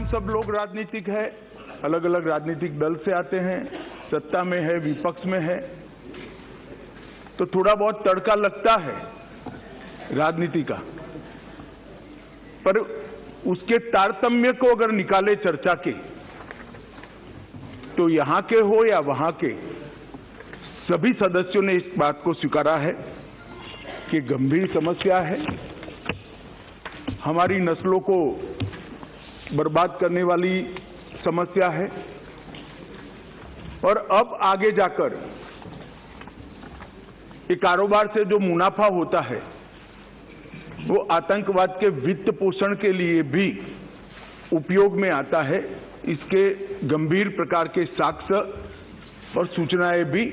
सब लोग राजनीतिक है, अलग अलग राजनीतिक दल से आते हैं, सत्ता में है, विपक्ष में है, तो थोड़ा बहुत तड़का लगता है राजनीति का। पर उसके तारतम्य को अगर निकाले चर्चा के, तो यहां के हो या वहां के, सभी सदस्यों ने इस बात को स्वीकारा है कि गंभीर समस्या है, हमारी नस्लों को बर्बाद करने वाली समस्या है, और अब आगे जाकर ये कारोबार से जो मुनाफा होता है वो आतंकवाद के वित्त पोषण के लिए भी उपयोग में आता है। इसके गंभीर प्रकार के साक्ष्य और सूचनाएं भी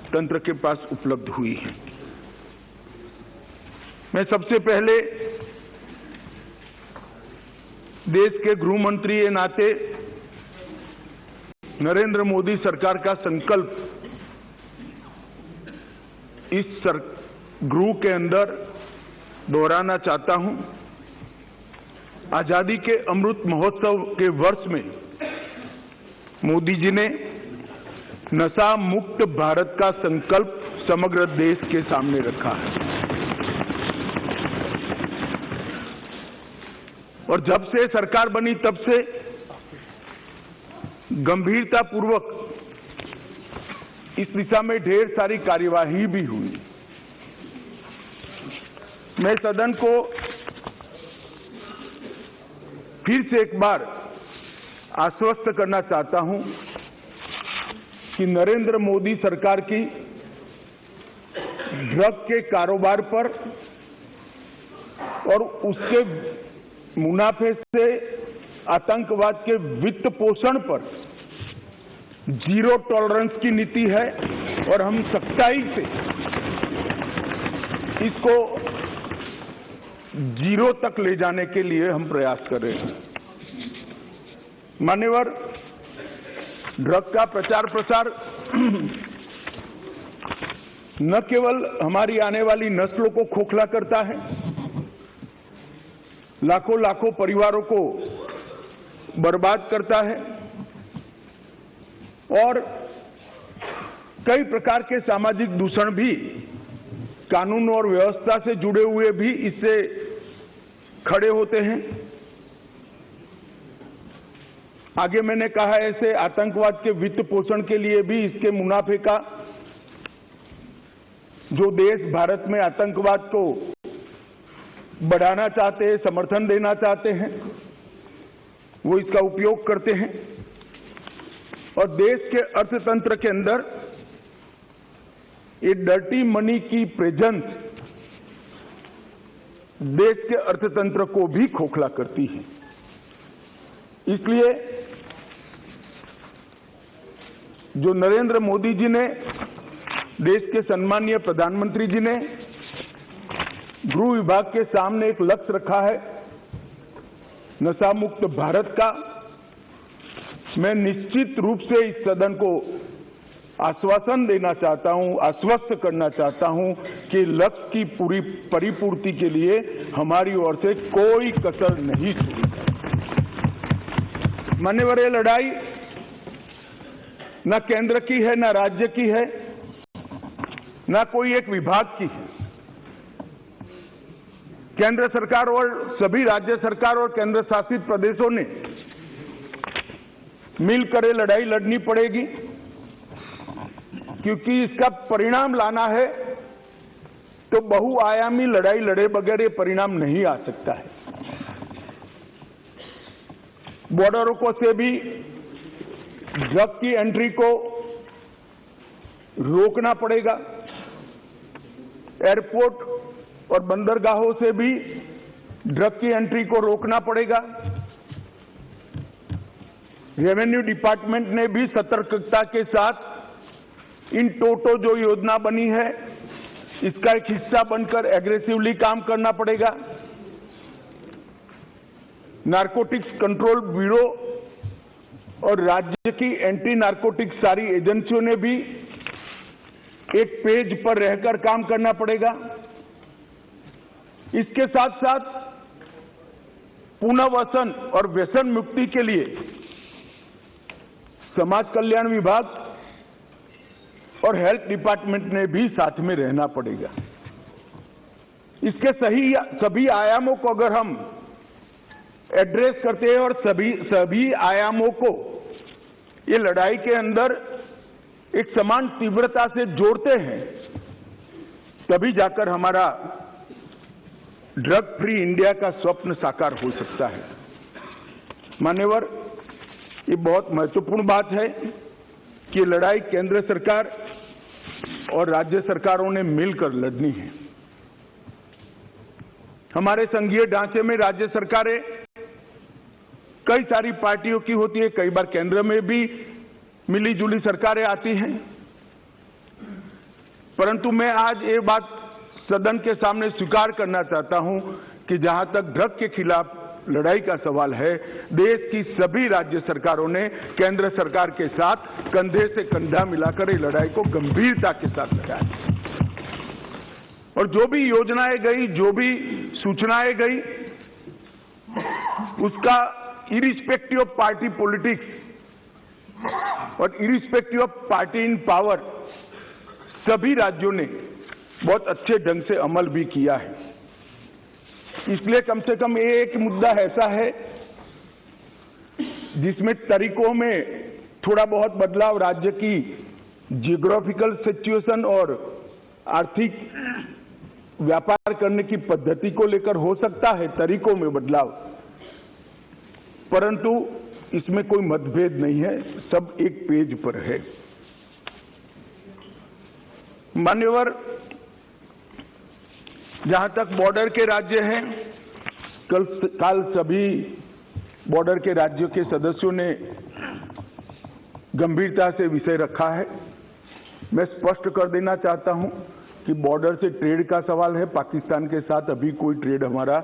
तंत्र के पास उपलब्ध हुई हैं। मैं सबसे पहले देश के गृह मंत्री के नाते नरेंद्र मोदी सरकार का संकल्प इस गृह के अंदर दोहराना चाहता हूं। आजादी के अमृत महोत्सव के वर्ष में मोदी जी ने नशा मुक्त भारत का संकल्प समग्र देश के सामने रखा है, और जब से सरकार बनी तब से गंभीरतापूर्वक इस दिशा में ढेर सारी कार्यवाही भी हुई। मैं सदन को फिर से एक बार आश्वस्त करना चाहता हूं कि नरेंद्र मोदी सरकार की ड्रग के कारोबार पर और उसके मुनाफे से आतंकवाद के वित्त पोषण पर जीरो टॉलरेंस की नीति है, और हम सख्ताई से इसको जीरो तक ले जाने के लिए हम प्रयास कर रहे हैं। मान्यवर, ड्रग का प्रचार प्रसार न केवल हमारी आने वाली नस्लों को खोखला करता है, लाखों लाखों परिवारों को बर्बाद करता है, और कई प्रकार के सामाजिक दूषण भी कानून और व्यवस्था से जुड़े हुए भी इससे खड़े होते हैं। आगे मैंने कहा, ऐसे आतंकवाद के वित्त पोषण के लिए भी इसके मुनाफे का जो देश भारत में आतंकवाद को बढ़ाना चाहते हैं, समर्थन देना चाहते हैं, वो इसका उपयोग करते हैं, और देश के अर्थतंत्र के अंदर ये डर्टी मनी की प्रेजेंस देश के अर्थतंत्र को भी खोखला करती है। इसलिए जो नरेंद्र मोदी जी ने, देश के सम्मानीय प्रधानमंत्री जी ने गृह विभाग के सामने एक लक्ष्य रखा है नशा मुक्त भारत का, मैं निश्चित रूप से इस सदन को आश्वासन देना चाहता हूं, आश्वस्त करना चाहता हूं कि लक्ष्य की पूरी परिपूर्ति के लिए हमारी ओर से कोई कसर नहीं छोड़ी जाएगी। मान्यवर, ये लड़ाई न केंद्र की है, न राज्य की है, न कोई एक विभाग की है। केंद्र सरकार और सभी राज्य सरकार और केंद्र शासित प्रदेशों ने मिलकर ये लड़ाई लड़नी पड़ेगी, क्योंकि इसका परिणाम लाना है तो बहुआयामी लड़ाई लड़े बगैर ये परिणाम नहीं आ सकता है। बॉर्डरों को से भी ड्रग की एंट्री को रोकना पड़ेगा, एयरपोर्ट और बंदरगाहों से भी ड्रग की एंट्री को रोकना पड़ेगा। रेवेन्यू डिपार्टमेंट ने भी सतर्कता के साथ इन टोटो जो योजना बनी है इसका एक हिस्सा बनकर एग्रेसिवली काम करना पड़ेगा। नारकोटिक्स कंट्रोल ब्यूरो और राज्य की एंटी नारकोटिक्स सारी एजेंसियों ने भी एक पेज पर रहकर काम करना पड़ेगा। इसके साथ साथ पुनर्वसन और व्यसन मुक्ति के लिए समाज कल्याण विभाग और हेल्थ डिपार्टमेंट ने भी साथ में रहना पड़ेगा। इसके सभी आयामों को अगर हम एड्रेस करते हैं और सभी आयामों को ये लड़ाई के अंदर एक समान तीव्रता से जोड़ते हैं, तभी जाकर हमारा ड्रग फ्री इंडिया का स्वप्न साकार हो सकता है। मान्यवर, ये बहुत महत्वपूर्ण बात है कि लड़ाई केंद्र सरकार और राज्य सरकारों ने मिलकर लड़नी है। हमारे संघीय ढांचे में राज्य सरकारें कई सारी पार्टियों की होती है, कई बार केंद्र में भी मिली जुली सरकारें आती हैं, परंतु मैं आज ये बात सदन के सामने स्वीकार करना चाहता हूं कि जहां तक ड्रग के खिलाफ लड़ाई का सवाल है, देश की सभी राज्य सरकारों ने केंद्र सरकार के साथ कंधे से कंधा मिलाकर इस लड़ाई को गंभीरता के साथ लड़ा और जो भी योजनाएं गई, जो भी सूचनाएं गई, उसका इरिस्पेक्टिव ऑफ पार्टी पॉलिटिक्स और irrespective of party in power सभी राज्यों ने बहुत अच्छे ढंग से अमल भी किया है। इसलिए कम से कम एक मुद्दा ऐसा है जिसमें तरीकों में थोड़ा बहुत बदलाव राज्य की जियोग्राफिकल सिचुएशन और आर्थिक व्यापार करने की पद्धति को लेकर हो सकता है, तरीकों में बदलाव, परंतु इसमें कोई मतभेद नहीं है, सब एक पेज पर है। मान्यवर, जहां तक बॉर्डर के राज्य हैं, कल सभी बॉर्डर के राज्यों के सदस्यों ने गंभीरता से विषय रखा है। मैं स्पष्ट कर देना चाहता हूं कि बॉर्डर से ट्रेड का सवाल है, पाकिस्तान के साथ अभी कोई ट्रेड हमारा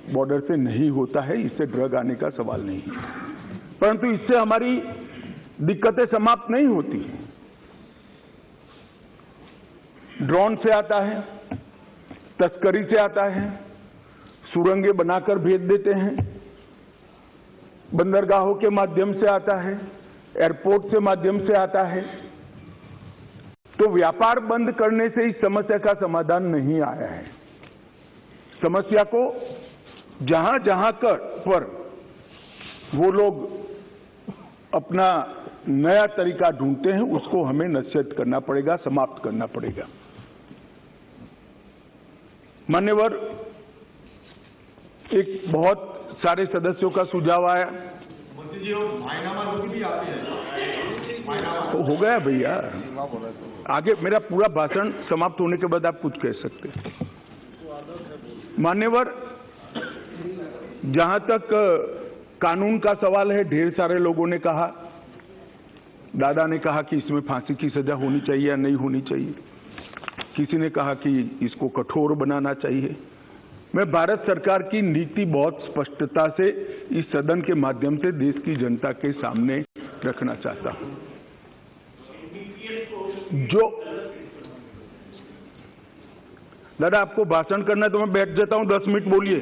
बॉर्डर से नहीं होता है, इससे ड्रग आने का सवाल नहीं है, परंतु इससे हमारी दिक्कतें समाप्त नहीं होती। ड्रोन से आता है, तस्करी से आता है, सुरंगें बनाकर भेज देते हैं, बंदरगाहों के माध्यम से आता है, एयरपोर्ट से माध्यम से आता है। तो व्यापार बंद करने से इस समस्या का समाधान नहीं आया है। समस्या को जहां जहां पर वो लोग अपना नया तरीका ढूंढते हैं, उसको हमें नसीहत करना पड़ेगा, समाप्त करना पड़ेगा। मान्यवर, एक बहुत सारे सदस्यों का सुझाव आया, तो हो गया भैया, आगे मेरा पूरा भाषण समाप्त होने के बाद आप कुछ कह सकते हैं। मान्यवर, जहां तक कानून का सवाल है, ढेर सारे लोगों ने कहा, दादा ने कहा कि इसमें फांसी की सजा होनी चाहिए या नहीं होनी चाहिए, किसी ने कहा कि इसको कठोर बनाना चाहिए। मैं भारत सरकार की नीति बहुत स्पष्टता से इस सदन के माध्यम से देश की जनता के सामने रखना चाहता हूं। जो दादा आपको भाषण करना है तो मैं बैठ जाता हूं, 10 मिनट बोलिए।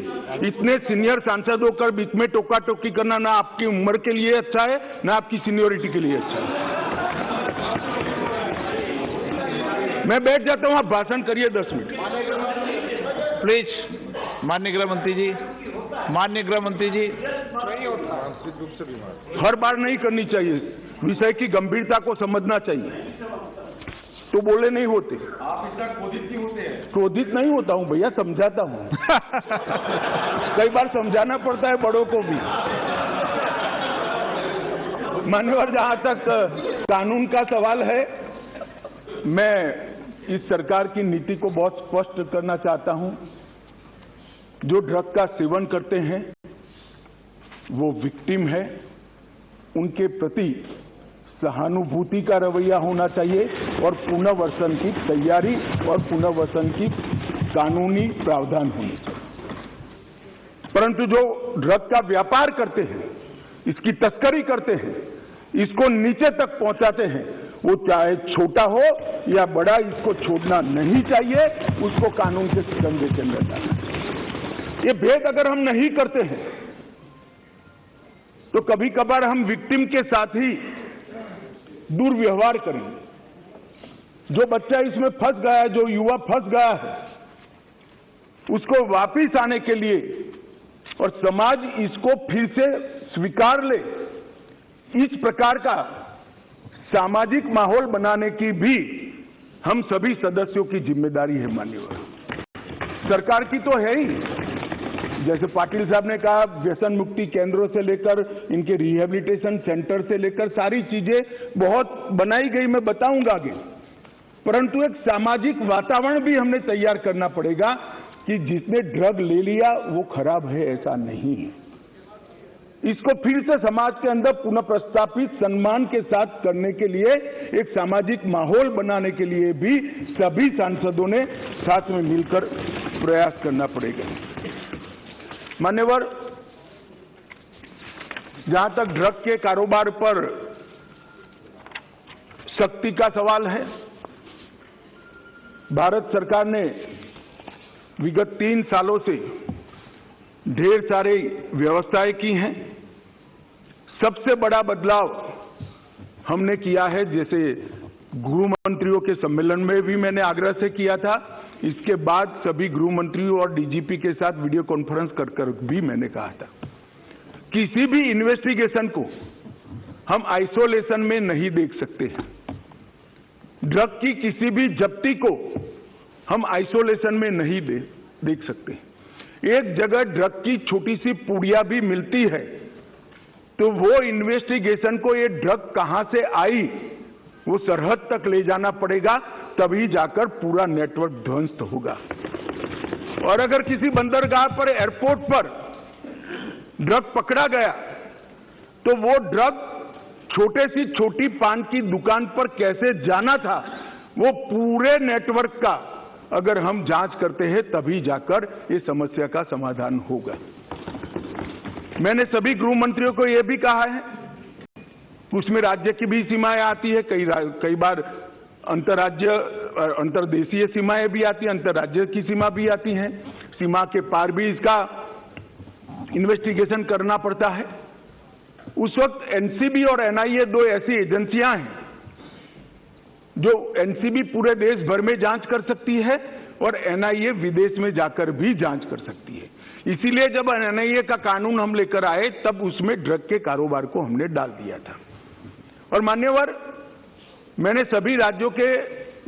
इतने सीनियर सांसद होकर बीच में टोका टोकी करना ना आपकी उम्र के लिए अच्छा है, ना आपकी सीनियोरिटी के लिए अच्छा है। मैं बैठ जाता हूं, आप भाषण करिए 10 मिनट प्लीज। माननीय गृह मंत्री जी, माननीय गृह मंत्री जी, हर बार नहीं करनी चाहिए, विषय की गंभीरता को समझना चाहिए, तो बोले नहीं होते। आप इतना क्रोधित क्यों होते हैं? क्रोधित नहीं होता हूं भैया, समझाता हूं। कई बार समझाना पड़ता है बड़ों को भी। मान्यवर, जहां तक कानून का सवाल है, मैं इस सरकार की नीति को बहुत स्पष्ट करना चाहता हूं। जो ड्रग का सेवन करते हैं वो विक्टिम है, उनके प्रति सहानुभूति का रवैया होना चाहिए और पुनर्वसन की तैयारी और पुनर्वसन की कानूनी प्रावधान होने चाहिए। परंतु जो ड्रग का व्यापार करते हैं, इसकी तस्करी करते हैं, इसको नीचे तक पहुंचाते हैं, वो चाहे छोटा हो या बड़ा, इसको छोड़ना नहीं चाहिए, उसको कानून के शिकंजे के अंदर डालना चाहिए। ये भेद अगर हम नहीं करते हैं तो कभी कभार हम विक्टिम के साथ ही दुर्व्यवहार करेंगे। जो बच्चा इसमें फंस गया है, जो युवा फंस गया है, उसको वापिस आने के लिए और समाज इसको फिर से स्वीकार ले, इस प्रकार का सामाजिक माहौल बनाने की भी हम सभी सदस्यों की जिम्मेदारी है। माननीय सरकार की तो है ही, जैसे पाटिल साहब ने कहा, व्यसन मुक्ति केंद्रों से लेकर इनके रिहेबिलिटेशन सेंटर से लेकर सारी चीजें बहुत बनाई गई, मैं बताऊंगा आगे। परंतु एक सामाजिक वातावरण भी हमने तैयार करना पड़ेगा कि जिसने ड्रग ले लिया वो खराब है, ऐसा नहीं है। इसको फिर से समाज के अंदर पुनः प्रस्तापित सम्मान के साथ करने के लिए एक सामाजिक माहौल बनाने के लिए भी सभी सांसदों ने साथ में मिलकर प्रयास करना पड़ेगा। मान्यवर, जहां तक ड्रग के कारोबार पर सख्ती का सवाल है, भारत सरकार ने विगत 3 सालों से ढेर सारी व्यवस्थाएं की हैं। सबसे बड़ा बदलाव हमने किया है, जैसे गृह मंत्रियों के सम्मेलन में भी मैंने आग्रह से किया था, इसके बाद सभी गृह मंत्रियों और डीजीपी के साथ वीडियो कॉन्फ्रेंस कर भी मैंने कहा था, किसी भी इन्वेस्टिगेशन को हम आइसोलेशन में नहीं देख सकते। ड्रग की किसी भी जब्ती को हम आइसोलेशन में नहीं देख सकते। एक जगह ड्रग की छोटी सी पुड़िया भी मिलती है तो वो इन्वेस्टिगेशन को ये ड्रग कहां से आई वो सरहद तक ले जाना पड़ेगा, तभी जाकर पूरा नेटवर्क ध्वस्त होगा। और अगर किसी बंदरगाह पर, एयरपोर्ट पर ड्रग पकड़ा गया तो वो ड्रग छोटे सी छोटी पान की दुकान पर कैसे जाना था, वो पूरे नेटवर्क का अगर हम जांच करते हैं तभी जाकर इस समस्या का समाधान होगा। मैंने सभी गृह मंत्रियों को यह भी कहा है, उसमें राज्य की भी सीमाएं आती है, कई बार अंतर्राज्य अंतर्देशीय सीमाएं भी आती हैं, अंतर्राज्य की सीमा भी आती हैं, सीमा के पार भी इसका इन्वेस्टिगेशन करना पड़ता है। उस वक्त एनसीबी और एनआईए 2 ऐसी एजेंसियां हैं जो एनसीबी पूरे देश भर में जांच कर सकती है और एनआईए विदेश में जाकर भी जांच कर सकती है। इसीलिए जब एनआईए का कानून हम लेकर आए तब उसमें ड्रग के कारोबार को हमने डाल दिया था। और मान्यवर, मैंने सभी राज्यों के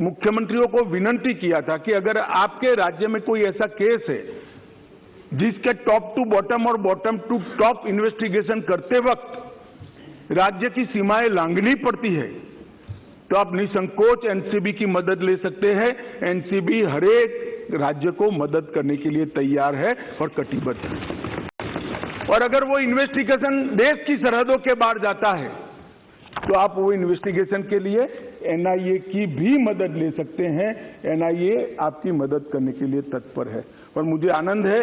मुख्यमंत्रियों को विनती किया था कि अगर आपके राज्य में कोई ऐसा केस है जिसके टॉप टू बॉटम और बॉटम टू टॉप इन्वेस्टिगेशन करते वक्त राज्य की सीमाएं लांघनी पड़ती है तो आप निसंकोच एनसीबी की मदद ले सकते हैं। एनसीबी हरेक राज्य को मदद करने के लिए तैयार है और कटिबद्ध है। और अगर वो इन्वेस्टिगेशन देश की सरहदों के बाहर जाता है तो आप वो इन्वेस्टिगेशन के लिए एनआईए की भी मदद ले सकते हैं। एनआईए आपकी मदद करने के लिए तत्पर है। और मुझे आनंद है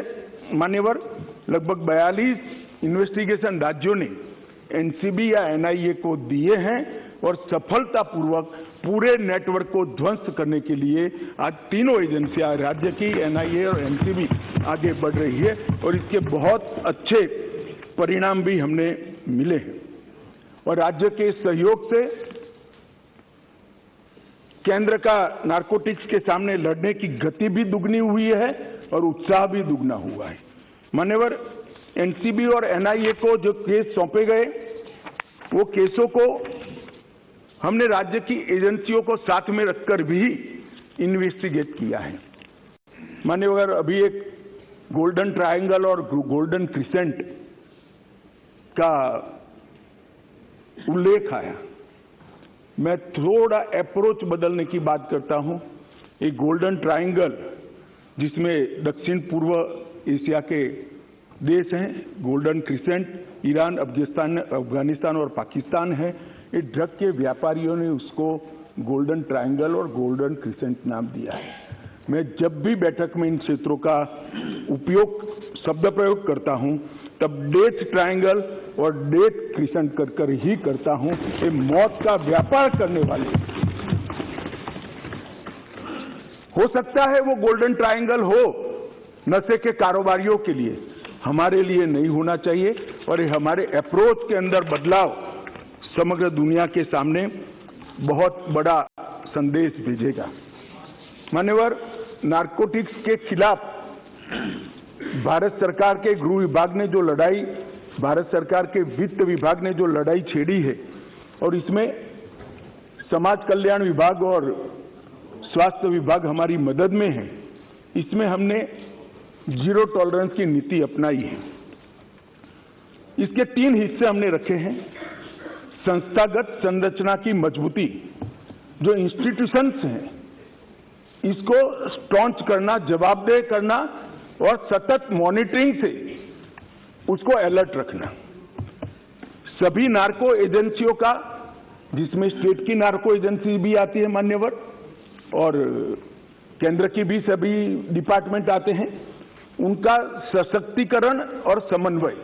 मान्यवर, लगभग 42 इन्वेस्टिगेशन राज्यों ने एनसीबी या एनआईए को दिए हैं और सफलतापूर्वक पूरे नेटवर्क को ध्वस्त करने के लिए आज तीनों एजेंसियां, राज्य की, एनआईए और एनसीबी आगे बढ़ रही है और इसके बहुत अच्छे परिणाम भी हमने मिले हैं। और राज्य के सहयोग से केंद्र का नारकोटिक्स के सामने लड़ने की गति भी दुगनी हुई है और उत्साह भी दुगना हुआ है। मान्यवर, एनसीबी और एनआईए को जो केस सौंपे गए वो केसों को हमने राज्य की एजेंसियों को साथ में रखकर भी इन्वेस्टिगेट किया है। मान्यवर, अभी एक गोल्डन ट्रायंगल और गोल्डन क्रिसेंट का उल्लेख आया। मैं थोड़ा अप्रोच बदलने की बात करता हूं। एक गोल्डन ट्रायंगल जिसमें दक्षिण पूर्व एशिया के देश हैं, गोल्डन क्रिसेंट ईरान, अफगानिस्तान और पाकिस्तान है। ये ड्रग के व्यापारियों ने उसको गोल्डन ट्रायंगल और गोल्डन क्रिसेंट नाम दिया है। मैं जब भी बैठक में इन क्षेत्रों का शब्द प्रयोग करता हूं तब डेथ ट्रायंगल और डेथ क्रिसेंट कर ही करता हूं। ये मौत का व्यापार करने वाले, हो सकता है वो गोल्डन ट्रायंगल हो नशे के कारोबारियों के लिए, हमारे लिए नहीं होना चाहिए। और ये हमारे अप्रोच के अंदर बदलाव समग्र दुनिया के सामने बहुत बड़ा संदेश भेजेगा। मान्यवर, नारकोटिक्स के खिलाफ भारत सरकार के गृह विभाग ने जो लड़ाई, भारत सरकार के वित्त विभाग ने जो लड़ाई छेड़ी है, और इसमें समाज कल्याण विभाग और स्वास्थ्य विभाग हमारी मदद में है, इसमें हमने जीरो टॉलरेंस की नीति अपनाई है। इसके 3 हिस्से हमने रखे हैं। संस्थागत संरचना की मजबूती, जो इंस्टीट्यूशंस हैं इसको स्ट्रॉन्च करना, जवाबदेह करना और सतत मॉनिटरिंग से उसको अलर्ट रखना। सभी नार्को एजेंसियों का, जिसमें स्टेट की नार्को एजेंसी भी आती है मान्यवर, और केंद्र की भी सभी डिपार्टमेंट आते हैं, उनका सशक्तिकरण और समन्वय,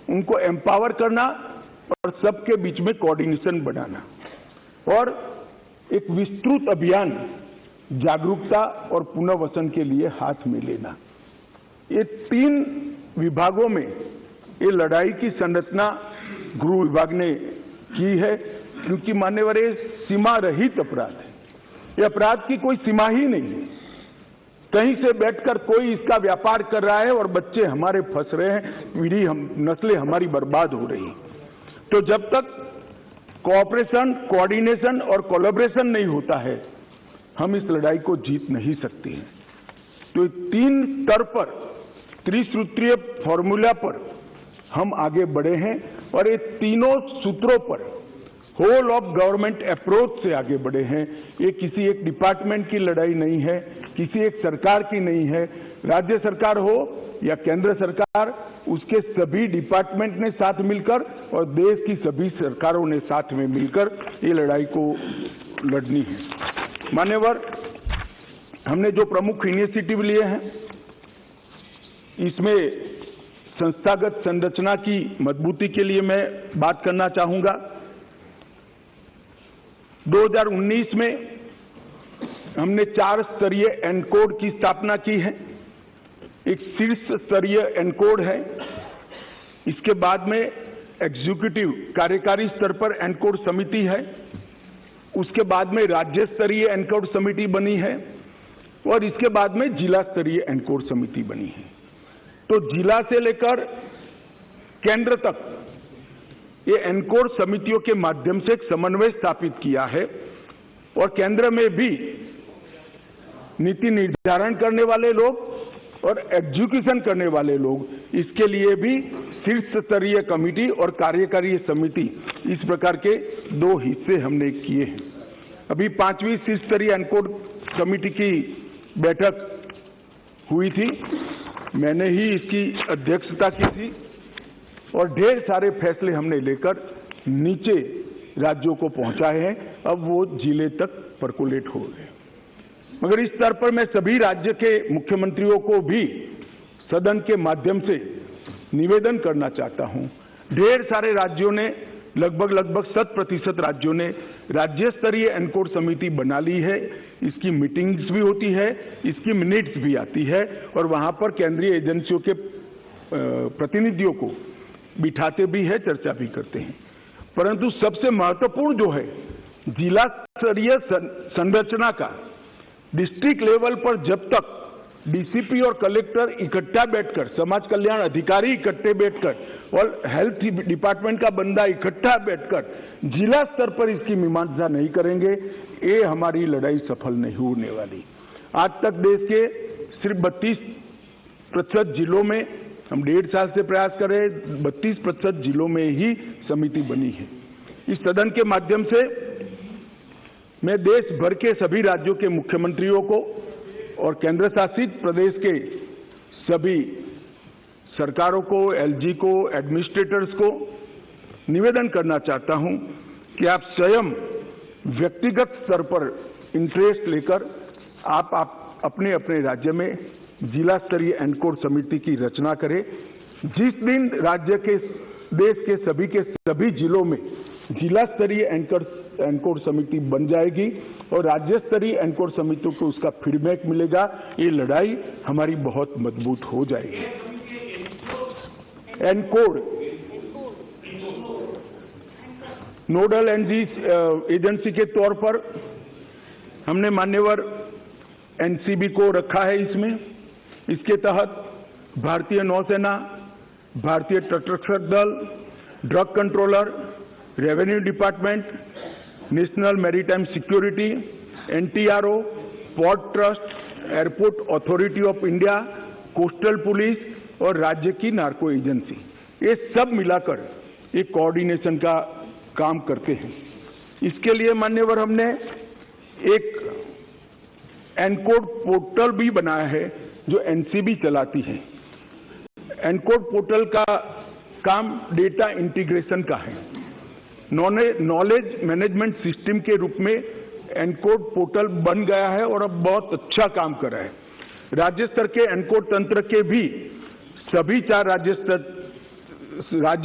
उनको एम्पावर करना और सबके बीच में कोऑर्डिनेशन बनाना, और एक विस्तृत अभियान जागरूकता और पुनर्वसन के लिए हाथ में लेना। ये 3 विभागों में ये लड़ाई की संरचना गृह विभाग ने की है, क्योंकि मान्यवर ये सीमा रहित अपराध है। ये अपराध की कोई सीमा ही नहीं है। कहीं से बैठकर कोई इसका व्यापार कर रहा है और बच्चे हमारे फंस रहे हैं, नस्लें हमारी बर्बाद हो रही हैं। तो जब तक कोऑपरेशन, कोऑर्डिनेशन और कोलैबोरेशन नहीं होता है, हम इस लड़ाई को जीत नहीं सकते हैं। तो 3 स्तर पर, त्रिसूत्रीय फॉर्मूला पर हम आगे बढ़े हैं, और ये तीनों सूत्रों पर होल ऑफ गवर्नमेंट अप्रोच से आगे बढ़े हैं। ये किसी एक डिपार्टमेंट की लड़ाई नहीं है, किसी एक सरकार की नहीं है। राज्य सरकार हो या केंद्र सरकार, उसके सभी डिपार्टमेंट ने साथ मिलकर और देश की सभी सरकारों ने साथ में मिलकर ये लड़ाई को लड़नी है। मान्यवर, हमने जो प्रमुख इनिशिएटिव लिए हैं, इसमें संस्थागत संरचना की मजबूती के लिए मैं बात करना चाहूंगा। 2019 में हमने 4 स्तरीय एनकोड की स्थापना की है। एक शीर्ष स्तरीय एनकोड है, इसके बाद में एग्जीक्यूटिव कार्यकारी स्तर पर एनकोड समिति है, उसके बाद में राज्य स्तरीय एनकोड समिति बनी है, और इसके बाद में जिला स्तरीय एनकोड समिति बनी है। तो जिला से लेकर केंद्र तक ये एनकोड समितियों के माध्यम से एक समन्वय स्थापित किया है, और केंद्र में भी नीति निर्धारण करने वाले लोग और एग्जीक्यूशन करने वाले लोग, इसके लिए भी शीर्ष स्तरीय कमेटी और कार्यकारी समिति, इस प्रकार के 2 हिस्से हमने किए हैं। अभी 5वीं शीर्ष स्तरीय एनकोड कमेटी की बैठक हुई थी, मैंने ही इसकी अध्यक्षता की थी, और ढेर सारे फैसले हमने लेकर नीचे राज्यों को पहुंचाए हैं। अब वो जिले तक परकोलेट हो गए। मगर इस स्तर पर मैं सभी राज्य के मुख्यमंत्रियों को भी सदन के माध्यम से निवेदन करना चाहता हूं। ढेर सारे राज्यों ने, लगभग 100% राज्यों ने राज्य स्तरीय एनकोड समिति बना ली है। इसकी मीटिंग्स भी होती है, इसकी मिनट्स भी आती है, और वहां पर केंद्रीय एजेंसियों के प्रतिनिधियों को बिठाते भी है, चर्चा भी करते हैं। परंतु सबसे महत्वपूर्ण जो है, जिला स्तरीय संरचना का, डिस्ट्रिक्ट लेवल पर जब तक डीसीपी और कलेक्टर इकट्ठा बैठकर, समाज कल्याण अधिकारी इकट्ठे बैठकर और हेल्थ डिपार्टमेंट का बंदा इकट्ठा बैठकर जिला स्तर पर इसकी मीमांसा नहीं करेंगे, ये हमारी लड़ाई सफल नहीं होने वाली। आज तक देश के सिर्फ 32% जिलों में, हम 1.5 साल से प्रयास कर रहे हैं, 32% जिलों में ही समिति बनी है। इस सदन के माध्यम से मैं देश भर के सभी राज्यों के मुख्यमंत्रियों को और केंद्र शासित प्रदेश के सभी सरकारों को, एलजी को, एडमिनिस्ट्रेटर्स को निवेदन करना चाहता हूं कि आप स्वयं व्यक्तिगत स्तर पर इंटरेस्ट लेकर आप अपने अपने राज्य में जिला स्तरीय एनकोड समिति की रचना करें। जिस दिन राज्य के, देश के सभी जिलों में जिला स्तरीय एनकोड समिति बन जाएगी और राज्य स्तरीय एनकोड समितियों को उसका फीडबैक मिलेगा, ये लड़ाई हमारी बहुत मजबूत हो जाएगी। एनकोड नोडल एजेंसी के तौर पर हमने मान्यवर एनसीबी को रखा है। इसमें इसके तहत भारतीय नौसेना, भारतीय तटरक्षक दल, drug controller, revenue department, national maritime security, NTRO, port trust, airport authority of India, coastal police और राज्य की नार्को एजेंसी, ये सब मिलाकर एक कोऑर्डिनेशन का काम करते हैं। इसके लिए मान्यवर हमने एक एनकोड पोर्टल भी बनाया है जो एनसीबी चलाती है। एनकोड पोर्टल का काम डेटा इंटीग्रेशन का है। नॉलेज मैनेजमेंट सिस्टम के रूप में एनकोड पोर्टल बन गया है और अब बहुत अच्छा काम कर रहा है। राज्य स्तर के एनकोड तंत्र के भी सभी 4 राज्य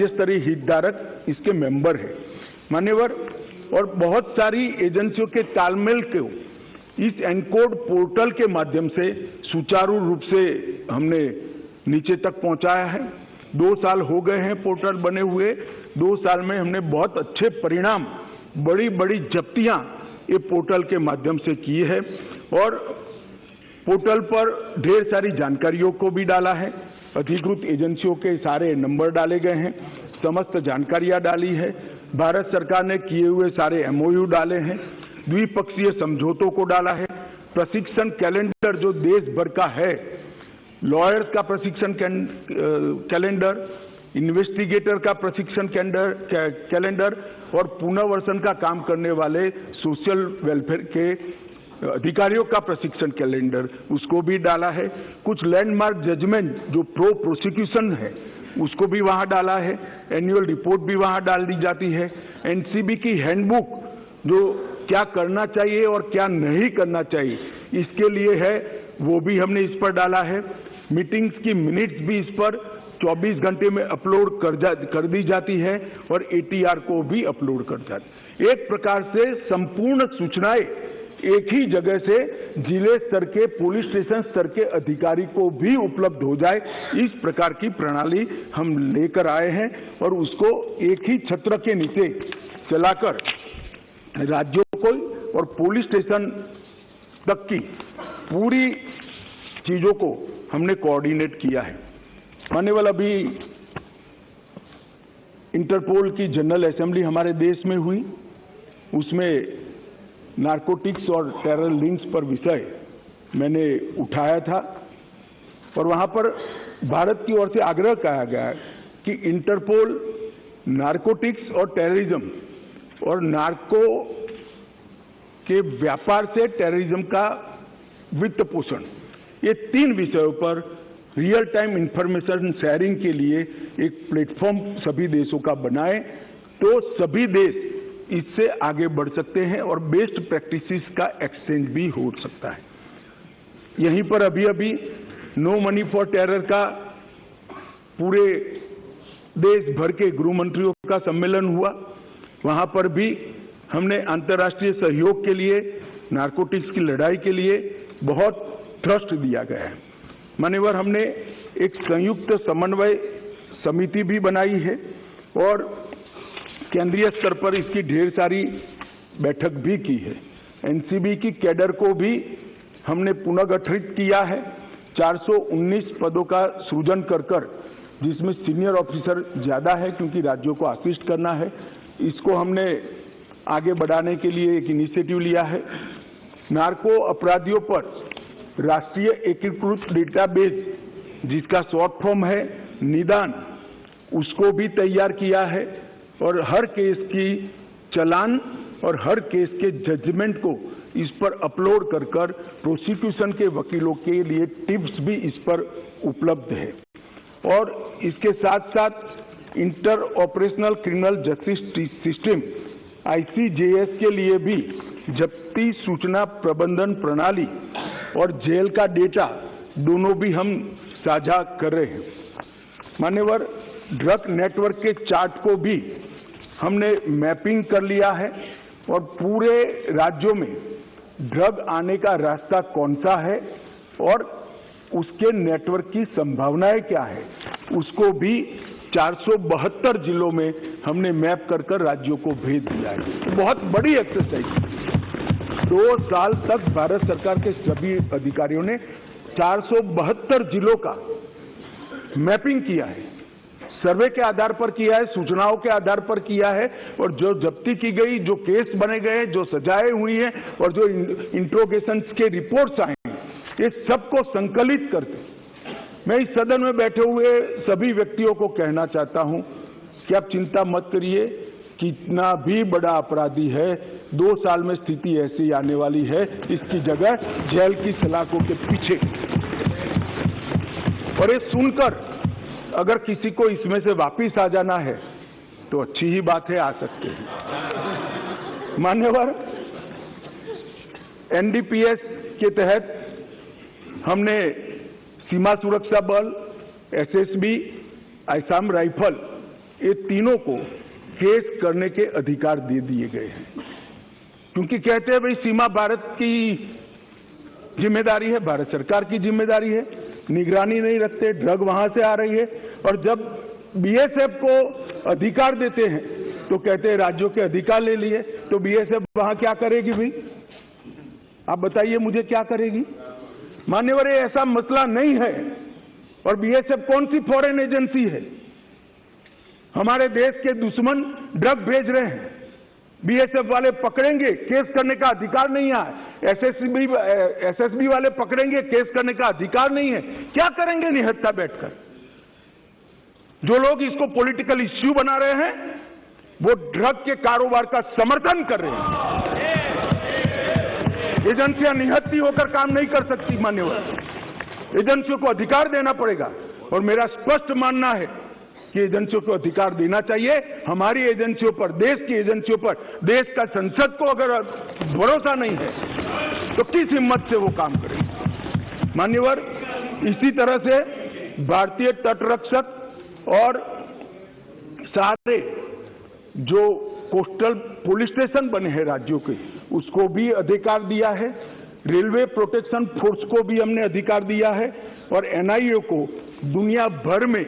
स्तरीय हितधारक इसके मेंबर हैं मान्यवर, और बहुत सारी एजेंसियों के तालमेल को इस एनकोड पोर्टल के माध्यम से सुचारू रूप से हमने नीचे तक पहुंचाया है। 2 साल हो गए हैं पोर्टल बने हुए। 2 साल में हमने बहुत अच्छे परिणाम, बड़ी बड़ी जब्तियां ये पोर्टल के माध्यम से की है और पोर्टल पर ढेर सारी जानकारियों को भी डाला है। अधिकृत एजेंसियों के सारे नंबर डाले गए हैं, समस्त जानकारियां डाली है। भारत सरकार ने किए हुए सारे एमओयू डाले हैं, द्विपक्षीय समझौतों को डाला है। प्रशिक्षण कैलेंडर जो देश भर का है, लॉयर्स का प्रशिक्षण कैलेंडर, इन्वेस्टिगेटर का प्रशिक्षण कैलेंडर और पुनर्वसन का काम करने वाले सोशल वेलफेयर के अधिकारियों का प्रशिक्षण कैलेंडर, उसको भी डाला है। कुछ लैंडमार्क जजमेंट जो प्रो प्रोसिक्यूशन है उसको भी वहां डाला है। एनुअल रिपोर्ट भी वहां डाल दी जाती है। एनसीबी की हैंडबुक जो क्या करना चाहिए और क्या नहीं करना चाहिए इसके लिए है, वो भी हमने इस पर डाला है। मीटिंग्स की मिनट्स भी इस पर 24 घंटे में अपलोड कर दी जाती है और एटीआर को भी अपलोड कर जाती है। एक प्रकार से संपूर्ण सूचनाएं एक ही जगह से जिले स्तर के, पुलिस स्टेशन स्तर के अधिकारी को भी उपलब्ध हो जाए, इस प्रकार की प्रणाली हम लेकर आए हैं और उसको एक ही छत्र के नीचे चलाकर राज्यों को और पुलिस स्टेशन तक की पूरी चीजों को हमने कोऑर्डिनेट किया है। मान्यवर, अभी इंटरपोल की जनरल असेंबली हमारे देश में हुई, उसमें नारकोटिक्स और टेरर लिंक्स पर विषय मैंने उठाया था और वहां पर भारत की ओर से आग्रह किया गया कि इंटरपोल नारकोटिक्स और टेररिज्म और नार्को के व्यापार से टेररिज्म का वित्त पोषण, ये 3 विषयों पर रियल टाइम इंफॉर्मेशन शेयरिंग के लिए एक प्लेटफॉर्म सभी देशों का बनाए तो सभी देश इससे आगे बढ़ सकते हैं और बेस्ट प्रैक्टिसेस का एक्सचेंज भी हो सकता है। यहीं पर अभी नो मनी फॉर टेरर का पूरे देश भर के गृह मंत्रियों का सम्मेलन हुआ। वहां पर भी हमने अंतर्राष्ट्रीय सहयोग के लिए, नारकोटिक्स की लड़ाई के लिए बहुत थ्रस्ट दिया गया है। मान्यवर, हमने एक संयुक्त समन्वय समिति भी बनाई है और केंद्रीय स्तर पर इसकी ढेर सारी बैठक भी की है। एनसीबी की कैडर को भी हमने पुनर्गठित किया है। 419 पदों का सृजन कर जिसमें सीनियर ऑफिसर ज्यादा है क्योंकि राज्यों को असिस्ट करना है, इसको हमने आगे बढ़ाने के लिए एक इनिशिएटिव लिया है। नार्को अपराधियों पर राष्ट्रीय एकीकृत डेटाबेस जिसका शॉर्ट फॉर्म है निदान, उसको भी तैयार किया है और हर केस की चालान और हर केस के जजमेंट को इस पर अपलोड कर प्रोसिक्यूशन के वकीलों के लिए टिप्स भी इस पर उपलब्ध है। और इसके साथ साथ inter operational criminal justice system ICJS के लिए भी जब्ती सूचना प्रबंधन प्रणाली और जेल का डेटा दोनों भी हम साझा कर रहे हैं। मान्यवर, ड्रग नेटवर्क के चार्ट को भी हमने मैपिंग कर लिया है और पूरे राज्यों में ड्रग आने का रास्ता कौन सा है और उसके नेटवर्क की संभावनाएं क्या है, उसको भी 472 जिलों में हमने मैप कर राज्यों को भेज दिया है। बहुत बड़ी एक्सरसाइज। 2 साल तक भारत सरकार के सभी अधिकारियों ने 472 जिलों का मैपिंग किया है, सर्वे के आधार पर किया है, सूचनाओं के आधार पर किया है, और जो जब्ती की गई, जो केस बने गए, जो सजाएं हुई हैं और जो इंट्रोगेशन के रिपोर्ट्स आए हैं, ये सबको संकलित करके मैं इस सदन में बैठे हुए सभी व्यक्तियों को कहना चाहता हूं कि आप चिंता मत करिए। कितना भी बड़ा अपराधी है, 2 साल में स्थिति ऐसी आने वाली है, इसकी जगह जेल की सलाखों के पीछे। और ये सुनकर अगर किसी को इसमें से वापिस आ जाना है तो अच्छी ही बात है, आ सकते हैं। मान्यवर, एनडीपीएस के तहत हमने सीमा सुरक्षा बल, एसएसबी, असम राइफल, ये तीनों को केस करने के अधिकार दे दिए गए हैं, क्योंकि कहते हैं भाई सीमा भारत की जिम्मेदारी है, भारत सरकार की जिम्मेदारी है, निगरानी नहीं रखते, ड्रग वहां से आ रही है। और जब बीएसएफ को अधिकार देते हैं तो कहते हैं राज्यों के अधिकार ले लिए, तो बीएसएफ वहां क्या करेगी भाई? आप बताइए मुझे, क्या करेगी? मान्यवर, ये ऐसा मसला नहीं है। और बीएसएफ कौन सी फॉरेन एजेंसी है? हमारे देश के दुश्मन ड्रग भेज रहे हैं, बीएसएफ वाले पकड़ेंगे, केस करने का अधिकार नहीं है। एसएसबी वाले पकड़ेंगे, केस करने का अधिकार नहीं है। क्या करेंगे निहत्था बैठकर? जो लोग इसको पॉलिटिकल इश्यू बना रहे हैं वो ड्रग के कारोबार का समर्थन कर रहे हैं। एजेंसियां निहत्थी होकर काम नहीं कर सकती। मान्यवर, एजेंसियों को अधिकार देना पड़ेगा, और मेरा स्पष्ट मानना है कि एजेंसियों को अधिकार देना चाहिए। हमारी एजेंसियों पर, देश की एजेंसियों पर, देश का संसद को अगर भरोसा नहीं है तो किस हिम्मत से वो काम करें? मान्यवर, इसी तरह से भारतीय तटरक्षक और सारे जो कोस्टल पुलिस स्टेशन बने हैं राज्यों के, उसको भी अधिकार दिया है। रेलवे प्रोटेक्शन फोर्स को भी हमने अधिकार दिया है। और एनआईए को दुनिया भर में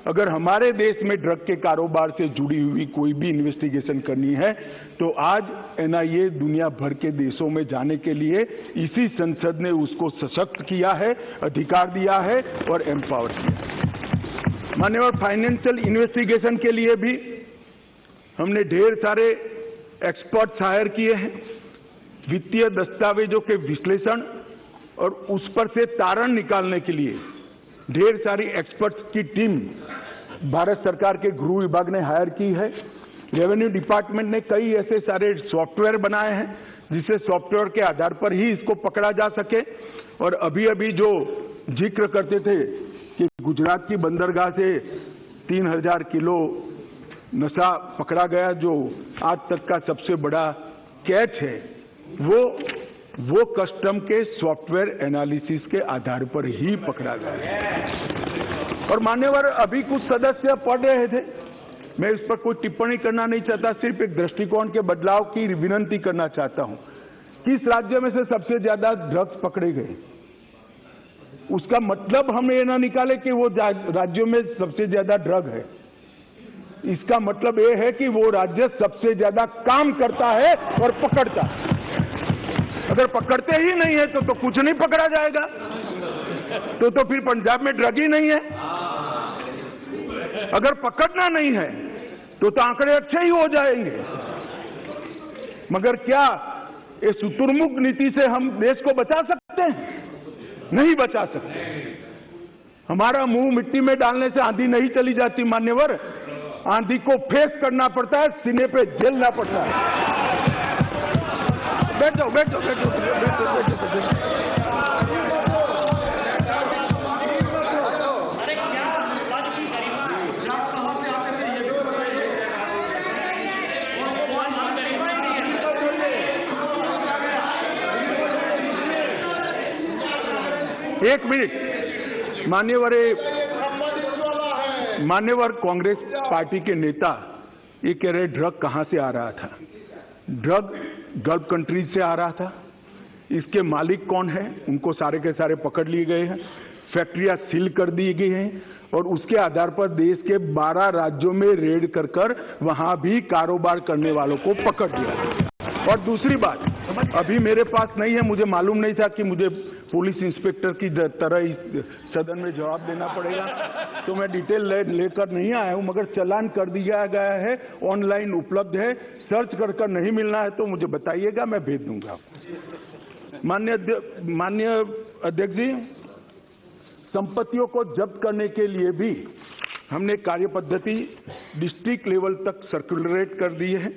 अगर हमारे देश में ड्रग के कारोबार से जुड़ी हुई कोई भी इन्वेस्टिगेशन करनी है तो आज एनआईए दुनिया भर के देशों में जाने के लिए इसी संसद ने उसको सशक्त किया है, अधिकार दिया है और एम्पावर किया। मान्यवर, फाइनेंशियल इन्वेस्टिगेशन के लिए भी हमने ढेर सारे एक्सपर्ट्स हायर किए हैं। वित्तीय दस्तावेजों के विश्लेषण और उस पर से तारण निकालने के लिए ढेर सारी एक्सपर्ट्स की टीम भारत सरकार के गृह विभाग ने हायर की है। रेवेन्यू डिपार्टमेंट ने कई ऐसे सारे सॉफ्टवेयर बनाए हैं जिससे सॉफ्टवेयर के आधार पर ही इसको पकड़ा जा सके। और अभी अभी जो जिक्र करते थे कि गुजरात की बंदरगाह से 3000 किलो नशा पकड़ा गया, जो आज तक का सबसे बड़ा कैच है, वो कस्टम के सॉफ्टवेयर एनालिसिस के आधार पर ही पकड़ा गया। और मान्यवर, अभी कुछ सदस्य पढ़ रहे थे, मैं इस पर कोई टिप्पणी करना नहीं चाहता, सिर्फ एक दृष्टिकोण के बदलाव की विनंती करना चाहता हूं। किस राज्य में से सबसे ज्यादा ड्रग्स पकड़े गए? उसका मतलब हम ये ना निकाले कि वो राज्यों में सबसे ज्यादा ड्रग है। इसका मतलब ये है कि वो राज्य सबसे ज्यादा काम करता है और पकड़ता है। अगर पकड़ते ही नहीं है तो कुछ नहीं पकड़ा जाएगा, तो फिर पंजाब में ड्रग ही नहीं है। अगर पकड़ना नहीं है तो आंकड़े अच्छे ही हो जाएंगे। मगर क्या इस शुतुरमुर्ग नीति से हम देश को बचा सकते हैं? नहीं बचा सकते। हमारा मुंह मिट्टी में डालने से आंधी नहीं चली जाती मान्यवर, आंधी को फेस करना पड़ता है, सीने पे झेलना पड़ता है। बैठो बैठो बैठो बैठो बैठो। एक मिनट मान्यवर, कांग्रेस पार्टी के नेता ये कह रहे ड्रग कहां से आ रहा था? ड्रग गल्फ कंट्रीज से आ रहा था। इसके मालिक कौन है? उनको सारे के सारे पकड़ लिए गए हैं। फैक्ट्रियां सील कर दी गई हैं और उसके आधार पर देश के 12 राज्यों में रेड कर वहां भी कारोबार करने वालों को पकड़ लिया गया। और दूसरी बात, अभी मेरे पास नहीं है, मुझे मालूम नहीं था कि मुझे पुलिस इंस्पेक्टर की तरह इस सदन में जवाब देना पड़ेगा, तो मैं डिटेल लेकर नहीं आया हूं, मगर चालान कर दिया गया है, ऑनलाइन उपलब्ध है, सर्च कर नहीं मिलना है तो मुझे बताइएगा, मैं भेज दूंगा आपको। माननीय अध्यक्ष जी, संपत्तियों को जब्त करने के लिए भी हमने कार्य पद्धति डिस्ट्रिक्ट लेवल तक सर्कुलेट कर दी है।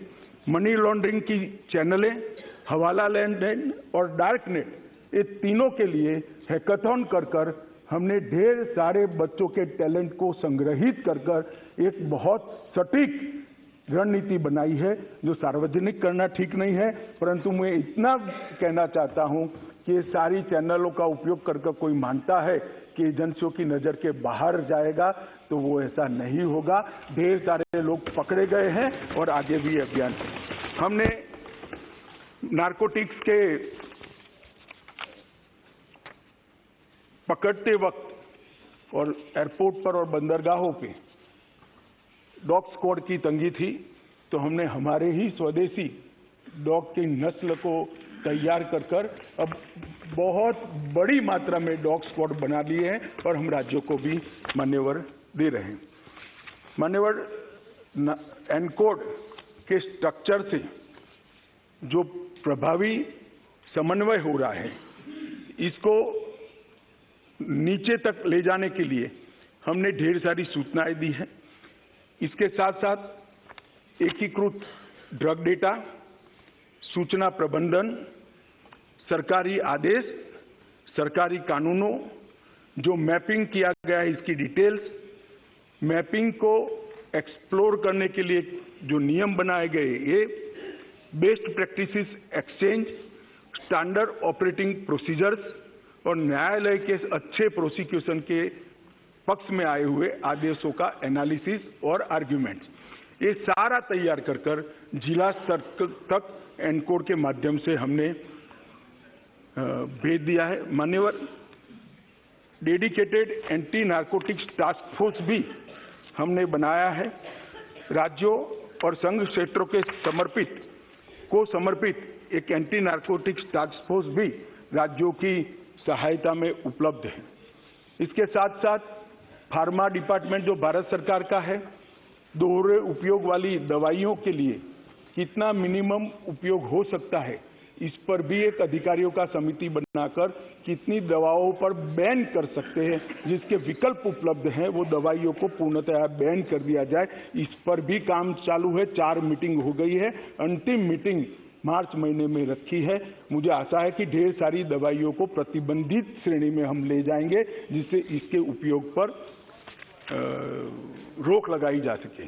मनी लॉन्ड्रिंग की चैनलें, हवाला लेन देन और डार्क नेट, ये तीनों के लिए हैकाथॉन कर हमने ढेर सारे बच्चों के टैलेंट को संग्रहित कर एक बहुत सटीक रणनीति बनाई है, जो सार्वजनिक करना ठीक नहीं है, परंतु मैं इतना कहना चाहता हूं कि सारी चैनलों का उपयोग कर कोई मानता है कि एजेंसियों की नजर के बाहर जाएगा, तो वो ऐसा नहीं होगा। ढेर सारे लोग पकड़े गए हैं और आगे भी अभियान हमने नारकोटिक्स के पकड़ते वक्त और एयरपोर्ट पर और बंदरगाहों पे डॉग स्क्वाड की तंगी थी, तो हमने हमारे ही स्वदेशी डॉग की नस्ल को तैयार कर अब बहुत बड़ी मात्रा में डॉग स्क्वाड बना लिए हैं और हम राज्यों को भी मान्यवर दे रहे हैं। मान्यवर, एनकोड के स्ट्रक्चर से जो प्रभावी समन्वय हो रहा है, इसको नीचे तक ले जाने के लिए हमने ढेर सारी सूचनाएं दी हैं। इसके साथ साथ एकीकृत ड्रग डेटा, सूचना प्रबंधन, सरकारी आदेश, सरकारी कानूनों, जो मैपिंग किया गया है इसकी डिटेल्स, मैपिंग को एक्सप्लोर करने के लिए जो नियम बनाए गए, ये best practices exchange, standard operating procedures और न्यायालय के अच्छे प्रोसिक्यूशन के पक्ष में आए हुए आदेशों का एनालिसिस और आर्ग्यूमेंट्स, ये सारा तैयार कर जिला स्तर तक एनकोड के माध्यम से हमने भेज दिया है। मान्यवर, dedicated anti narcotics task force भी हमने बनाया है। राज्यों और संघ क्षेत्रों के समर्पित एक एंटी नारकोटिक्स टास्क फोर्स भी राज्यों की सहायता में उपलब्ध है। इसके साथ साथ फार्मा डिपार्टमेंट जो भारत सरकार का है, दोहरे उपयोग वाली दवाइयों के लिए कितना मिनिमम उपयोग हो सकता है, इस पर भी एक अधिकारियों का समिति बनाकर कितनी दवाओं पर बैन कर सकते हैं, जिसके विकल्प उपलब्ध हैं, वो दवाइयों को पूर्णतः बैन कर दिया जाए, इस पर भी काम चालू है। 4 मीटिंग हो गई है, अंतिम मीटिंग मार्च महीने में रखी है। मुझे आशा है कि ढेर सारी दवाइयों को प्रतिबंधित श्रेणी में हम ले जाएंगे, जिससे इसके उपयोग पर रोक लगाई जा सके।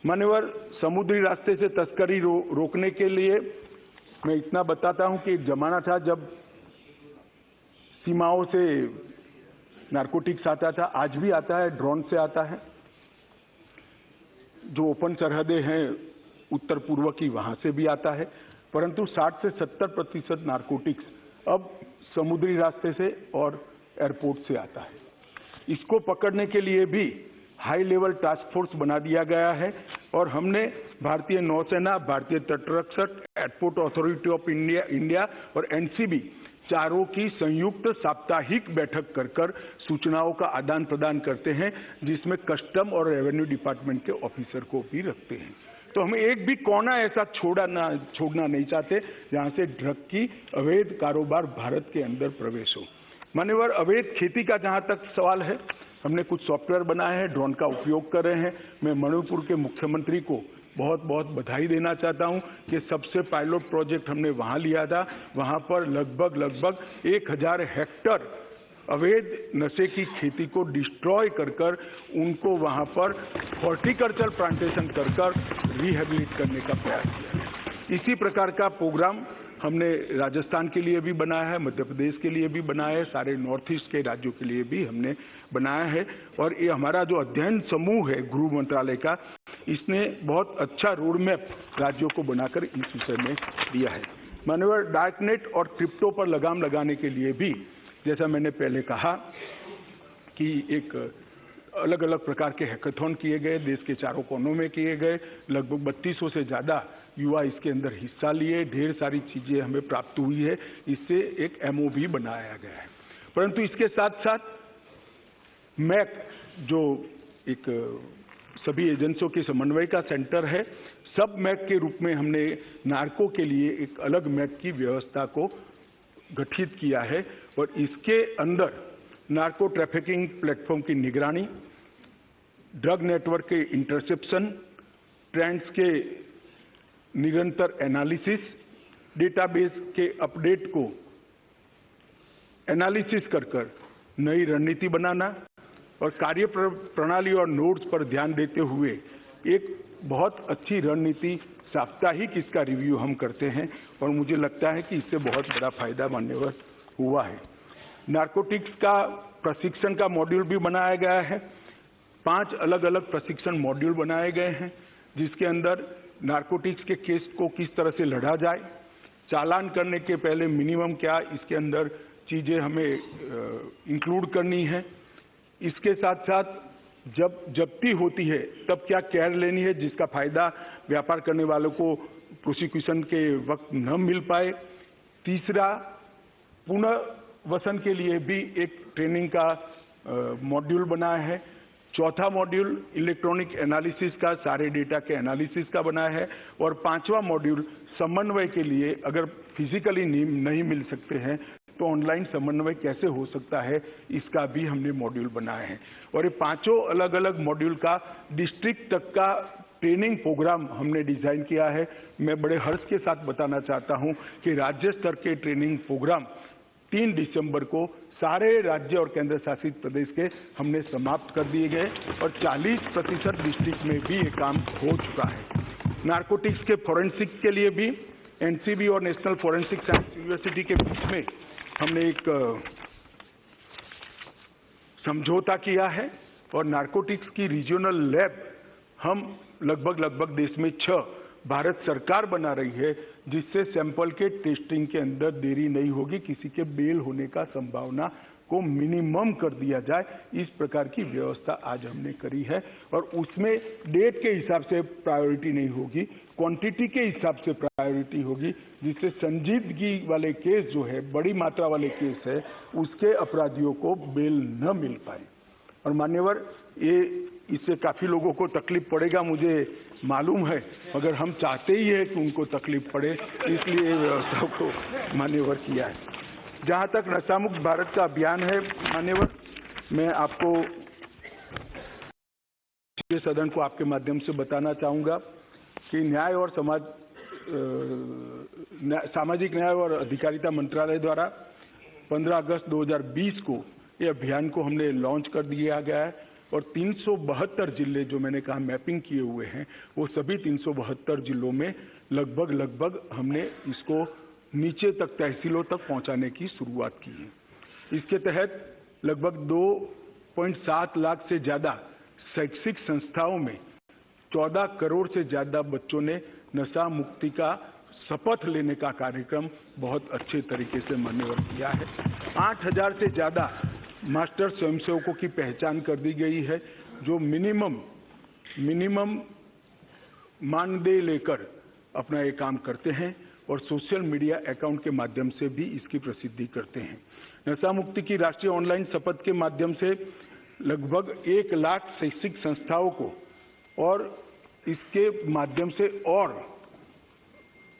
मान्यवर, समुद्री रास्ते से तस्करी रोकने के लिए मैं इतना बताता हूं कि एक जमाना था जब सीमाओं से नारकोटिक्स आता था, आज भी आता है, ड्रोन से आता है। जो ओपन सरहदें हैं उत्तर पूर्व की, वहां से भी आता है, परंतु 60 से 70% नारकोटिक्स अब समुद्री रास्ते से और एयरपोर्ट से आता है। इसको पकड़ने के लिए भी हाई लेवल टास्क फोर्स बना दिया गया है और हमने भारतीय नौसेना, भारतीय तटरक्षक, एयरपोर्ट अथॉरिटी ऑफ इंडिया और एनसीबी चारों की संयुक्त साप्ताहिक बैठक कर सूचनाओं का आदान प्रदान करते हैं, जिसमें कस्टम और रेवेन्यू डिपार्टमेंट के ऑफिसर को भी रखते हैं। तो हम एक भी कोना ऐसा छोड़ना नहीं चाहते जहां से ड्रग की अवैध कारोबार भारत के अंदर प्रवेश हो। मान्यवर, अवैध खेती का जहां तक सवाल है, हमने कुछ सॉफ्टवेयर बनाए हैं, ड्रोन का उपयोग कर रहे हैं। मैं मणिपुर के मुख्यमंत्री को बहुत बहुत बधाई देना चाहता हूं कि सबसे पायलट प्रोजेक्ट हमने वहां लिया था। वहां पर लगभग 1000 हेक्टर अवैध नशे की खेती को डिस्ट्रॉय कर उनको वहां पर हॉर्टिकल्चर प्लांटेशन कर रिहेबिलिट करने का प्रयास किया। इसी प्रकार का प्रोग्राम हमने राजस्थान के लिए भी बनाया है, मध्य प्रदेश के लिए भी बनाया है, सारे नॉर्थ ईस्ट के राज्यों के लिए भी हमने बनाया है। और ये हमारा जो अध्ययन समूह है गृह मंत्रालय का, इसने बहुत अच्छा रोड मैप राज्यों को बनाकर इस विषय में दिया है। मान्यवर, डार्कनेट और क्रिप्टो पर लगाम लगाने के लिए भी, जैसा मैंने पहले कहा, की एक अलग अलग प्रकार के हैकाथॉन किए गए, देश के चारों कोनों में किए गए, लगभग 3200 से ज़्यादा युवा इसके अंदर हिस्सा लिए, ढेर सारी चीज़ें हमें प्राप्त हुई है, इससे एक MOV बनाया गया है। परंतु इसके साथ साथ मैक जो एक सभी एजेंसियों के समन्वय का सेंटर है, सब मैक के रूप में हमने नार्को के लिए एक अलग मैक की व्यवस्था को गठित किया है और इसके अंदर नार्को ट्रैफिकिंग प्लेटफॉर्म की निगरानी, ड्रग नेटवर्क के इंटरसेप्शन, ट्रेंड्स के निरंतर एनालिसिस, डेटाबेस के अपडेट को एनालिसिस कर नई रणनीति बनाना और कार्य प्रणाली और नोड्स पर ध्यान देते हुए एक बहुत अच्छी रणनीति साप्ताहिक इसका रिव्यू हम करते हैं और मुझे लगता है कि इससे बहुत बड़ा फायदा मान्यवर हुआ है। नार्कोटिक्स का प्रशिक्षण का मॉड्यूल भी बनाया गया है। 5 अलग अलग प्रशिक्षण मॉड्यूल बनाए गए हैं जिसके अंदर नार्कोटिक्स के केस को किस तरह से लड़ा जाए, चालान करने के पहले मिनिमम क्या इसके अंदर चीजें हमें इंक्लूड करनी है, इसके साथ साथ जब जब्ती होती है तब क्या केयर लेनी है जिसका फायदा व्यापार करने वालों को प्रोसिक्यूशन के वक्त न मिल पाए। तीसरा, पुनर्वसन के लिए भी एक ट्रेनिंग का मॉड्यूल बनाया है। चौथा मॉड्यूल इलेक्ट्रॉनिक एनालिसिस का, सारे डेटा के एनालिसिस का बनाया है और 5वां मॉड्यूल समन्वय के लिए, अगर फिजिकली नहीं मिल सकते हैं तो ऑनलाइन समन्वय कैसे हो सकता है, इसका भी हमने मॉड्यूल बनाए हैं। और ये 5 अलग अलग मॉड्यूल का डिस्ट्रिक्ट तक का ट्रेनिंग प्रोग्राम हमने डिजाइन किया है। मैं बड़े हर्ष के साथ बताना चाहता हूं कि राज्य स्तर के ट्रेनिंग प्रोग्राम 3 दिसंबर को सारे राज्य और केंद्र शासित प्रदेश के हमने समाप्त कर दिए गए और 40% डिस्ट्रिक्ट में भी ये काम हो चुका है। नार्कोटिक्स के फॉरेंसिक के लिए भी NCB और नेशनल फॉरेंसिक साइंस यूनिवर्सिटी के बीच में हमने एक समझौता किया है और नार्कोटिक्स की रीजनल लैब हम लगभग देश में 6 भारत सरकार बना रही है, जिससे सैंपल के टेस्टिंग के अंदर देरी नहीं होगी, किसी के बेल होने का संभावना को मिनिमम कर दिया जाए, इस प्रकार की व्यवस्था आज हमने करी है। और उसमें डेट के हिसाब से प्रायोरिटी नहीं होगी, क्वांटिटी के हिसाब से प्रायोरिटी होगी, जिससे संजीदगी वाले केस जो है, बड़ी मात्रा वाले केस है, उसके अपराधियों को बेल न मिल पाए। और मान्यवर, ये इससे काफी लोगों को तकलीफ पड़ेगा, मुझे मालूम है, मगर हम चाहते ही है कि उनको तकलीफ पड़े, इसलिए व्यवस्था को मान्यवर किया है। जहां तक नशामुक्त भारत का अभियान है मान्यवर, मैं आपको सदन को आपके माध्यम से बताना चाहूंगा कि न्याय और सामाजिक न्याय और अधिकारिता मंत्रालय द्वारा 15 अगस्त 2020 को ये अभियान को हमने लॉन्च कर दिया गया है और 372 जिले जो मैंने कहा मैपिंग किए हुए हैं, वो सभी 372 जिलों में लगभग हमने इसको नीचे तक, तहसीलों तक पहुंचाने की शुरुआत की है। इसके तहत लगभग 2.7 लाख से ज्यादा शैक्षिक संस्थाओं में 14 करोड़ से ज्यादा बच्चों ने नशा मुक्ति का शपथ लेने का कार्यक्रम बहुत अच्छे तरीके से मान्यवर किया है। 8000 से ज्यादा मास्टर स्वयंसेवकों की पहचान कर दी गई है, जो मिनिमम मानदेय लेकर अपना ये काम करते हैं और सोशल मीडिया अकाउंट के माध्यम से भी इसकी प्रसिद्धि करते हैं। नशा मुक्ति की राष्ट्रीय ऑनलाइन शपथ के माध्यम से लगभग 1 लाख शैक्षिक संस्थाओं को और इसके माध्यम से और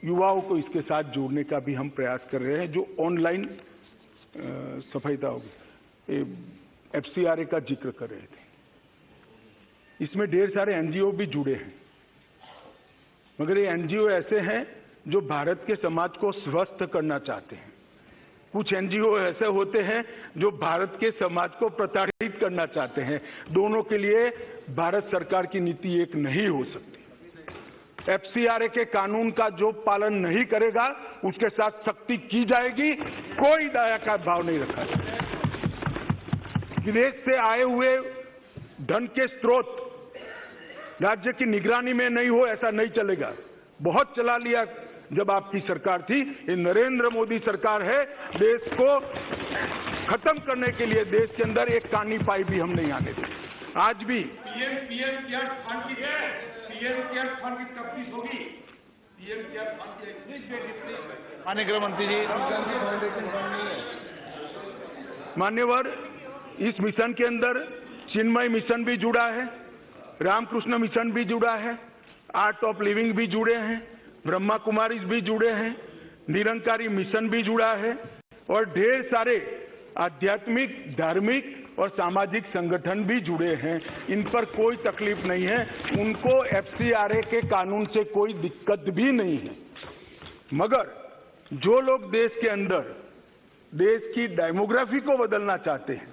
युवाओं को इसके साथ जोड़ने का भी हम प्रयास कर रहे हैं। जो ऑनलाइन सफलता होगी, FCRA का जिक्र कर रहे थे, इसमें ढेर सारे NGO भी जुड़े हैं, मगर ये NGO ऐसे हैं जो भारत के समाज को स्वस्थ करना चाहते हैं। कुछ NGO ऐसे होते हैं जो भारत के समाज को प्रताड़ित करना चाहते हैं। दोनों के लिए भारत सरकार की नीति एक नहीं हो सकती। FCRA के कानून का जो पालन नहीं करेगा उसके साथ सख्ती की जाएगी, कोई दया का भाव नहीं रखा जाएगा। विदेश से आए हुए धन के स्रोत राज्य की निगरानी में नहीं हो, ऐसा नहीं चलेगा। बहुत चला लिया जब आपकी सरकार थी। ये नरेंद्र मोदी सरकार है, देश को खत्म करने के लिए देश के अंदर एक कानी पाई भी हम नहीं आने देंगे। आज भी पीएम केयर फंड की तफ्तीश होगी। पीएम केयर फंड की माननीय गृह मंत्री जी। मान्यवर, इस मिशन के अंदर चिन्मय मिशन भी जुड़ा है, रामकृष्ण मिशन भी जुड़ा है, आर्ट ऑफ लिविंग भी जुड़े हैं, ब्रह्मा कुमारीज भी जुड़े हैं, निरंकारी मिशन भी जुड़ा है और ढेर सारे आध्यात्मिक, धार्मिक और सामाजिक संगठन भी जुड़े हैं। इन पर कोई तकलीफ नहीं है, उनको एफसीआरए के कानून से कोई दिक्कत भी नहीं है। मगर जो लोग देश के अंदर देश की डेमोग्राफी को बदलना चाहते हैं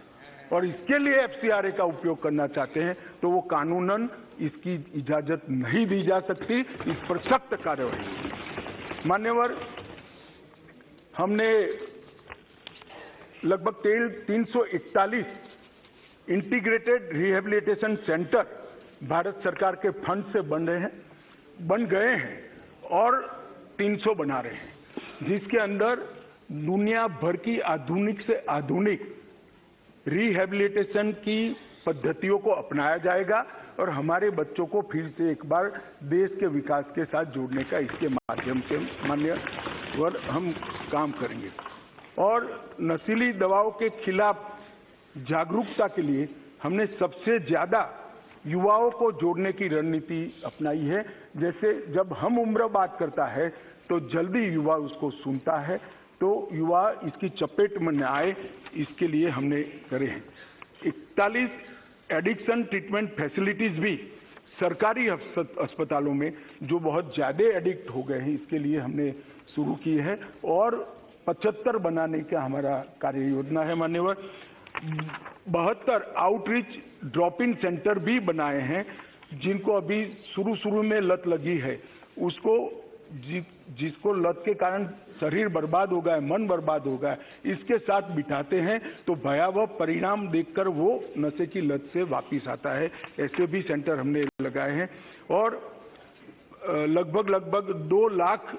और इसके लिए एफसीआरए का उपयोग करना चाहते हैं, तो वो कानूनन इसकी इजाजत नहीं दी जा सकती। इस पर सख्त कार्रवाई। मान्यवर, हमने लगभग 341 इंटीग्रेटेड रिहेबिलिटेशन सेंटर भारत सरकार के फंड से बन गए हैं और 300 बना रहे हैं, जिसके अंदर दुनिया भर की आधुनिक से आधुनिक रिहेबिलिटेशन की पद्धतियों को अपनाया जाएगा और हमारे बच्चों को फिर से एक बार देश के विकास के साथ जोड़ने का इसके माध्यम से मान्यवर हम काम करेंगे। और नशीली दवाओं के खिलाफ जागरूकता के लिए हमने सबसे ज्यादा युवाओं को जोड़ने की रणनीति अपनाई है। जैसे जब हम उम्र बात करता है तो जल्दी युवा उसको सुनता है, तो युवा इसकी चपेट में न आए, इसके लिए हमने करे हैं। 41 एडिक्शन ट्रीटमेंट फैसिलिटीज भी सरकारी अस्पतालों में जो बहुत ज्यादा एडिक्ट हो गए हैं, इसके लिए हमने शुरू की है और 75 बनाने का हमारा कार्य योजना है। मान्यवर, 72 आउटरीच ड्रॉप इन सेंटर भी बनाए हैं, जिनको अभी शुरू में लत लगी है, उसको जिसको लत के कारण शरीर बर्बाद हो गया है, मन बर्बाद हो गया है, इसके साथ बिठाते हैं तो भयावह परिणाम देखकर वो नशे की लत से वापिस आता है। ऐसे भी सेंटर हमने लगाए हैं और लगभग 2 लाख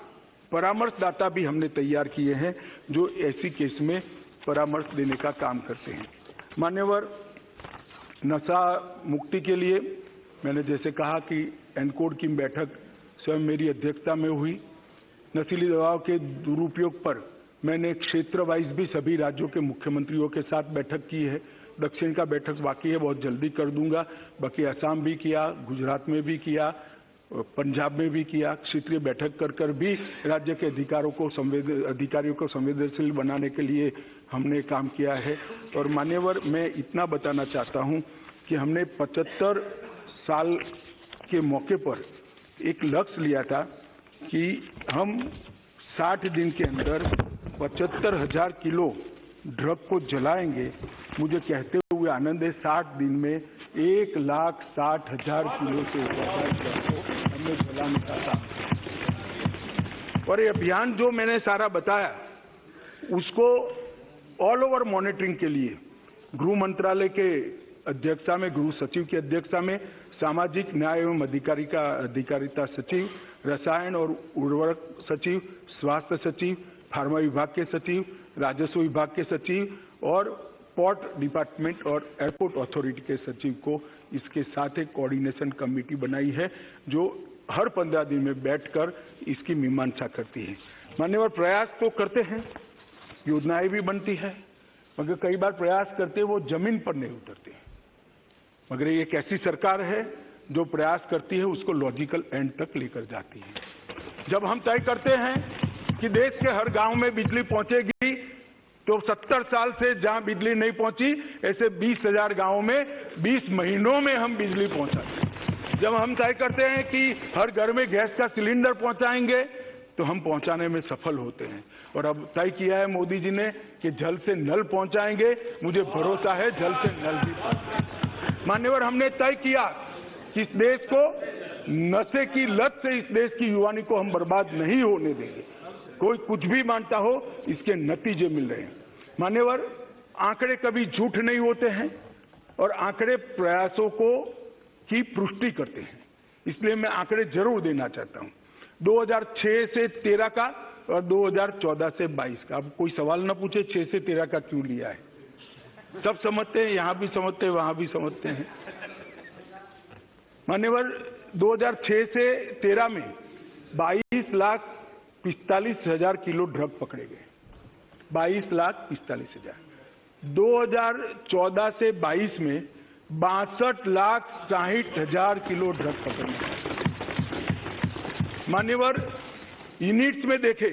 परामर्शदाता भी हमने तैयार किए हैं, जो ऐसी केस में परामर्श देने का काम करते हैं। मान्यवर, नशा मुक्ति के लिए मैंने जैसे कहा कि एनकोड की बैठक स्वयं मेरी अध्यक्षता में हुई। नशीली दवाओं के दुरुपयोग पर मैंने क्षेत्र वाइज भी सभी राज्यों के मुख्यमंत्रियों के साथ बैठक की है। दक्षिण का बैठक बाकी है, बहुत जल्दी कर दूंगा। बाकी असम भी किया, गुजरात में भी किया, पंजाब में भी किया। क्षेत्रीय बैठक कर भी राज्य के अधिकारियों को संवेदनशील बनाने के लिए हमने काम किया है। और मान्यवर, मैं इतना बताना चाहता हूं कि हमने 75 साल के मौके पर एक लक्ष्य लिया था कि हम 60 दिन के अंदर 75,000 किलो ड्रग को जलाएंगे। मुझे कहते हुए आनंद है, 60 दिन में 1,60,000 किलो से ज्यादा ड्रग को हमने जलाने का काम किया। और ये अभियान जो मैंने सारा बताया, उसको ऑल ओवर मॉनिटरिंग के लिए गृह मंत्रालय के अध्यक्षता में, गृह सचिव की अध्यक्षता में सामाजिक न्याय एवं अधिकारिता सचिव, रसायन और उर्वरक सचिव, स्वास्थ्य सचिव, फार्मा विभाग के सचिव, राजस्व विभाग के सचिव और पोर्ट डिपार्टमेंट और एयरपोर्ट अथॉरिटी के सचिव को इसके साथ एक कोऑर्डिनेशन कमेटी बनाई है, जो हर 15 दिन में बैठकर इसकी मीमांसा करती है। मान्यवर, प्रयास तो करते हैं, योजनाएं भी बनती है, मगर कई बार प्रयास करते वो जमीन पर नहीं उतरते। मगर ये एक ऐसी सरकार है जो प्रयास करती है उसको लॉजिकल एंड तक लेकर जाती है। जब हम तय करते हैं कि देश के हर गांव में बिजली पहुंचेगी, तो 70 साल से जहां बिजली नहीं पहुंची, ऐसे 20,000 गांवों में 20 महीनों में हम बिजली पहुंचाते। जब हम तय करते हैं कि हर घर में गैस का सिलेंडर पहुंचाएंगे, तो हम पहुंचाने में सफल होते हैं। और अब तय किया है मोदी जी ने कि जल से नल पहुंचाएंगे। मुझे भरोसा है जल से नल भी पहुंचाएंगे। मान्यवर, हमने तय किया कि इस देश को नशे की लत से इस देश की युवानी को हम बर्बाद नहीं होने देंगे। कोई कुछ भी मानता हो, इसके नतीजे मिल रहे हैं। मान्यवर, आंकड़े कभी झूठ नहीं होते हैं और आंकड़े प्रयासों को की पुष्टि करते हैं, इसलिए मैं आंकड़े जरूर देना चाहता हूं। 2006 से 13 का और 2014 से 22 का। अब कोई सवाल ना पूछे 6 से 13 का क्यों लिया है, सब समझते हैं, यहां भी समझते हैं, वहां भी समझते हैं। मान्यवर, 2006 से 13 में 22,45,000 किलो ड्रग पकड़े गए, 22,45,000। 2014 से 22 में 62,60,000 किलो ड्रग पकड़े गए। मान्यवर, यूनिट्स में देखे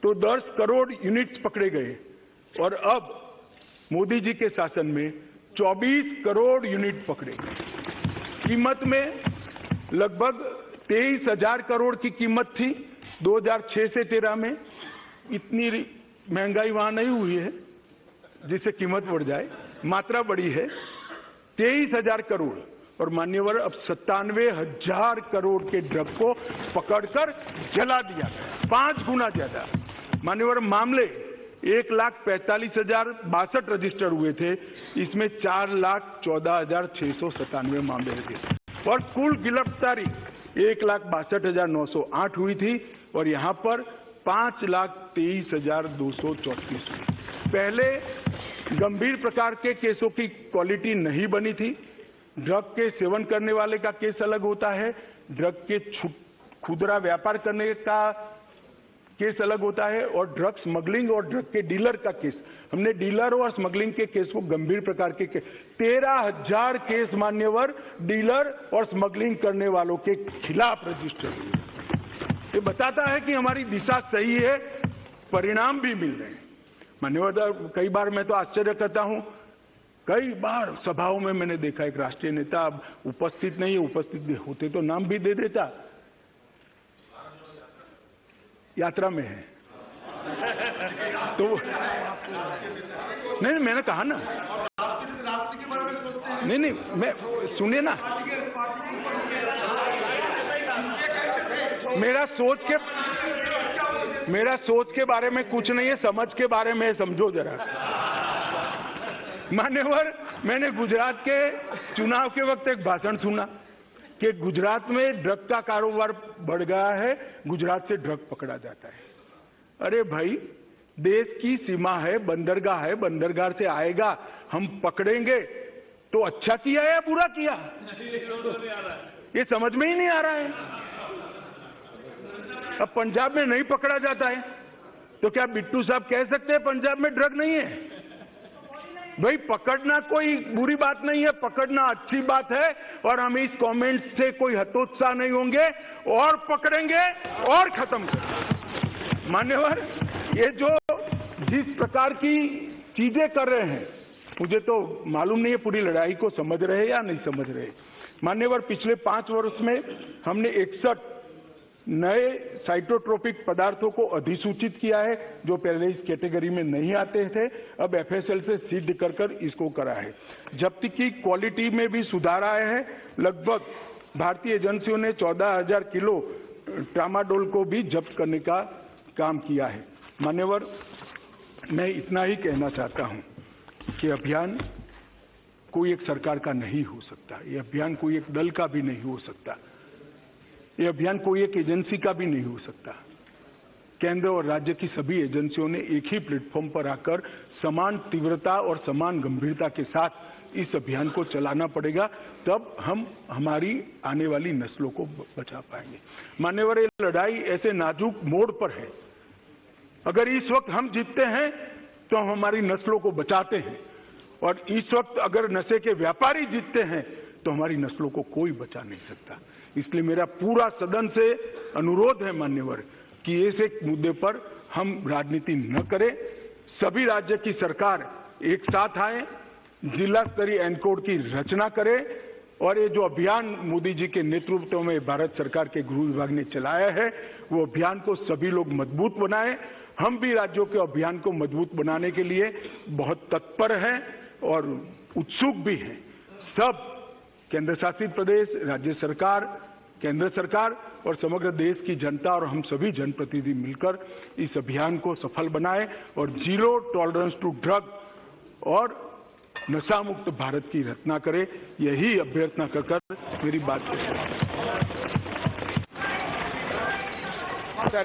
तो 10 करोड़ यूनिट्स पकड़े गए और अब मोदी जी के शासन में 24 करोड़ यूनिट पकड़े गए। कीमत में लगभग 23,000 करोड़ की कीमत थी 2006 से 13 में। इतनी महंगाई वहां नहीं हुई है जिससे कीमत बढ़ जाए, मात्रा बढ़ी है 23,000 करोड़। और मान्यवर, अब 97,000 करोड़ के ड्रग को पकड़कर जला दिया, 5 गुना ज्यादा। मान्यवर, मामले 1,45,062 रजिस्टर हुए थे, इसमें 4,14,697 मामले लगे और कुल गिरफ्तारी 1,62,908 हुई थी और यहां पर 5,23,234 हुई। पहले गंभीर प्रकार के केसों की क्वालिटी नहीं बनी थी। ड्रग के सेवन करने वाले का केस अलग होता है, ड्रग के खुदरा व्यापार करने का केस अलग होता है और ड्रग स्मगलिंग और ड्रग के डीलर का केस। हमने डीलर और स्मगलिंग के केस को गंभीर प्रकार के 13,000 केस मान्यवर डीलर और स्मगलिंग करने वालों के खिलाफ रजिस्टर हुए। ये बताता है कि हमारी दिशा सही है, परिणाम भी मिल रहे हैं। मान्यवर, कई बार मैं तो आश्चर्य करता हूं, कई बार सभाओं में मैंने देखा एक राष्ट्रीय नेता अब उपस्थित नहीं है, उपस्थित होते तो नाम भी दे देता, यात्रा में है तो नहीं, मैंने कहा ना, नहीं, मैं सुनिए ना, मेरा सोच के बारे में कुछ नहीं है, समझ के बारे में समझो जरा। मान्यवर, मैंने गुजरात के चुनाव के वक्त एक भाषण सुना कि गुजरात में ड्रग का कारोबार बढ़ गया है, गुजरात से ड्रग पकड़ा जाता है। अरे भाई, देश की सीमा है, बंदरगाह है, बंदरगाह से आएगा, हम पकड़ेंगे तो अच्छा किया या बुरा किया, ये समझ में ही नहीं आ रहा है। अब पंजाब में नहीं पकड़ा जाता है तो क्या बिट्टू साहब कह सकते हैं पंजाब में ड्रग नहीं है? भाई, पकड़ना कोई बुरी बात नहीं है, पकड़ना अच्छी बात है और हम इस कमेंट से कोई हतोत्साह नहीं होंगे और पकड़ेंगे और खत्म करेंगे। मान्यवर, ये जो जिस प्रकार की चीजें कर रहे हैं, मुझे तो मालूम नहीं है पूरी लड़ाई को समझ रहे या नहीं समझ रहे। मान्यवर, पिछले 5 वर्ष में हमने 61 नए साइटोट्रोपिक पदार्थों को अधिसूचित किया है जो पहले इस कैटेगरी में नहीं आते थे, अब एफएसएल से सीड कर इसको करा है। जब्ती की क्वालिटी में भी सुधार आया है। लगभग भारतीय एजेंसियों ने 14,000 किलो ट्रामाडोल को भी जब्त करने का काम किया है। मान्यवर, मैं इतना ही कहना चाहता हूं कि अभियान कोई एक सरकार का नहीं हो सकता, ये अभियान कोई एक दल का भी नहीं हो सकता, ये अभियान कोई एक एजेंसी का भी नहीं हो सकता। केंद्र और राज्य की सभी एजेंसियों ने एक ही प्लेटफॉर्म पर आकर समान तीव्रता और समान गंभीरता के साथ इस अभियान को चलाना पड़ेगा, तब हम हमारी आने वाली नस्लों को बचा पाएंगे। मान्यवर, ये लड़ाई ऐसे नाजुक मोड़ पर है, अगर इस वक्त हम जीतते हैं तो हम हमारी नस्लों को बचाते हैं और इस वक्त अगर नशे के व्यापारी जीतते हैं तो हमारी नस्लों को कोई बचा नहीं सकता। इसलिए मेरा पूरा सदन से अनुरोध है मान्यवर कि इस एक मुद्दे पर हम राजनीति न करें, सभी राज्य की सरकार एक साथ आए, जिला स्तरीय एनकोड की रचना करे और ये जो अभियान मोदी जी के नेतृत्व में भारत सरकार के गृह विभाग ने चलाया है, वो अभियान को सभी लोग मजबूत बनाएं। हम भी राज्यों के अभियान को मजबूत बनाने के लिए बहुत तत्पर हैं और उत्सुक भी हैं। सब केंद्र शासित प्रदेश, राज्य सरकार, केंद्र सरकार और समग्र देश की जनता और हम सभी जनप्रतिनिधि मिलकर इस अभियान को सफल बनाएं और जीरो टॉलरेंस टू ड्रग और नशा मुक्त भारत की रचना करें। यही अभ्यर्थना कर मेरी बात को